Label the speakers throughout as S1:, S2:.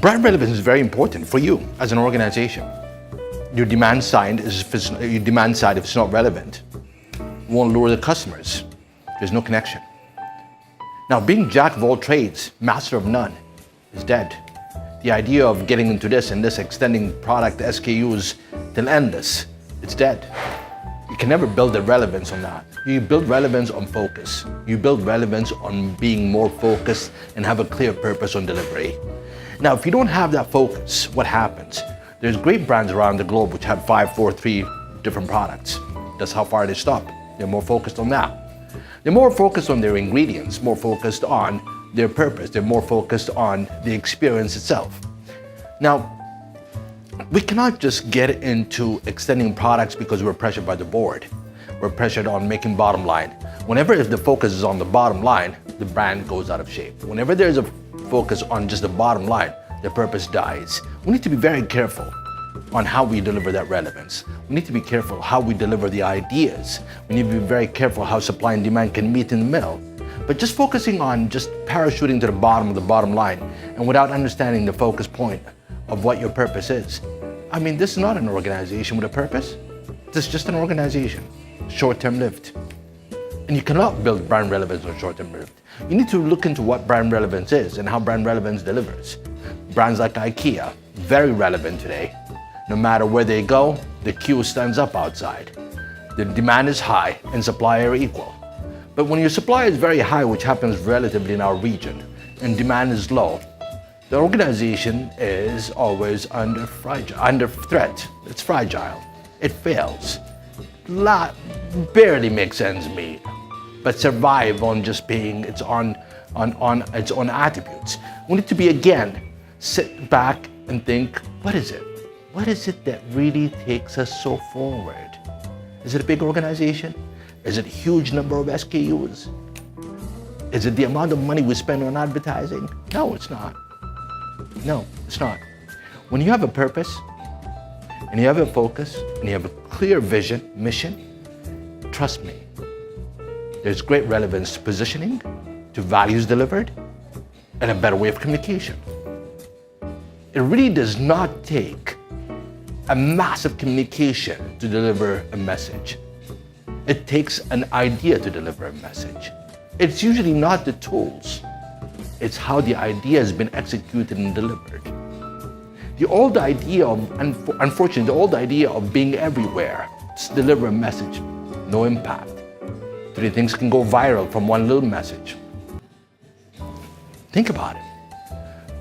S1: brand relevance is very important for you as an organization. Your demand side, if it's not relevant, won't lure the customers. There's no connection. Now, being jack of all trades, master of none, is dead. The idea of getting into this and this, extending product SKUs till endless, it's dead. You can never build the relevance on that. You build relevance on focus. You build relevance on being more focused and have a clear purpose on delivery. Now, if you don't have that focus, what happens? There's great brands around the globe which have 5, 4, 3 different products. That's how far they stop. They're more focused on that. They're more focused on their ingredients, more focused on their purpose. They're more focused on the experience itself. Now, we cannot just get into extending products because we're pressured by the board. We're pressured on making bottom line. Whenever if the focus is on the bottom line, the brand goes out of shape. Whenever there's a focus on just the bottom line, the purpose dies. We need to be very careful on how we deliver that relevance. We need to be careful how we deliver the ideas. We need to be very careful how supply and demand can meet in the middle. But just focusing on just parachuting to the bottom of the bottom line and without understanding the focus point of what your purpose is. I mean, this is not an organization with a purpose. This is just an organization, short-term lived. And you cannot build brand relevance on short-term lived. You need to look into what brand relevance is and how brand relevance delivers. Brands like IKEA, very relevant today. No matter where they go, the queue stands up outside. The demand is high and supply are equal. But when your supply is very high, which happens relatively in our region, and demand is low, the organization is always under threat. It's fragile. It fails. Barely makes ends meet, but survive on just being its own attributes. We need to be, again, sit back and think, what is it? What is it that really takes us so forward? Is it a big organization? Is it a huge number of SKUs? Is it the amount of money we spend on advertising? No, it's not. No, it's not. When you have a purpose, and you have a focus, and you have a clear vision, mission, trust me, there's great relevance to positioning, to values delivered, and a better way of communication. It really does not take a massive communication to deliver a message. It takes an idea to deliver a message. It's usually not the tools. It's how the idea has been executed and delivered. The old idea of, unfortunately, the old idea of being everywhere, to deliver a message, no impact. 3 things can go viral from one little message. Think about it.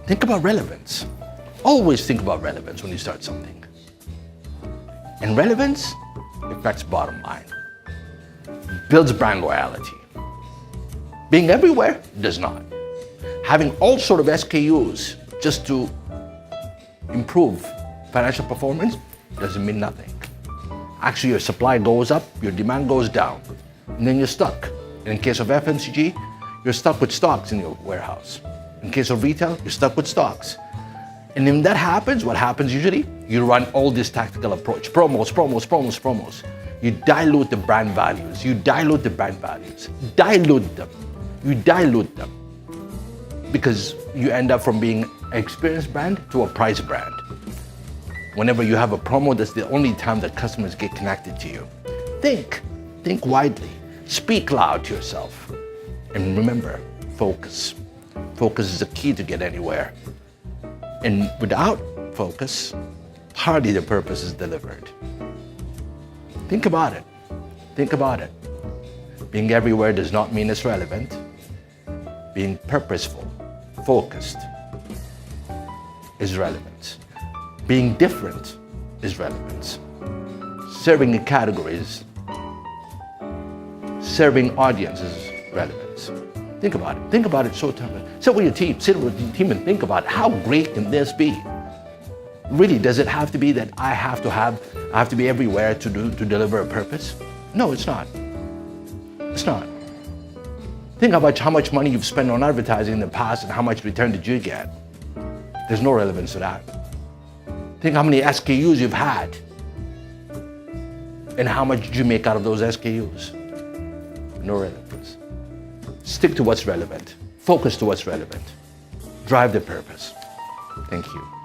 S1: Think about relevance. Always think about relevance when you start something. And relevance affects bottom line. Builds brand loyalty. Being everywhere does not. Having all sort of SKUs just to improve financial performance doesn't mean nothing. Actually, your supply goes up, your demand goes down, and then you're stuck. And in case of FMCG, you're stuck with stocks in your warehouse. In case of retail, you're stuck with stocks. And when that happens, what happens usually? You run all this tactical approach. Promos. You dilute the brand values. You dilute them. Because you end up from being an experienced brand to a price brand. Whenever you have a promo, that's the only time that customers get connected to you. Think widely. Speak loud to yourself. And remember, focus. Focus is the key to get anywhere. And without focus, hardly the purpose is delivered. Think about it. Being everywhere does not mean it's relevant. Being purposeful, focused, is relevant. Being different is relevance. Serving in categories, serving audiences is relevance. Think about it. Think about it short-term. Sit with your team and think about it. How great can this be? Really, does it have to be that I have to be everywhere to deliver a purpose? No, it's not. It's not. Think about how much money you've spent on advertising in the past and how much return did you get? There's no relevance to that. Think how many SKUs you've had and how much did you make out of those SKUs? No relevance. Stick to what's relevant. Focus to what's relevant. Drive the purpose. Thank you.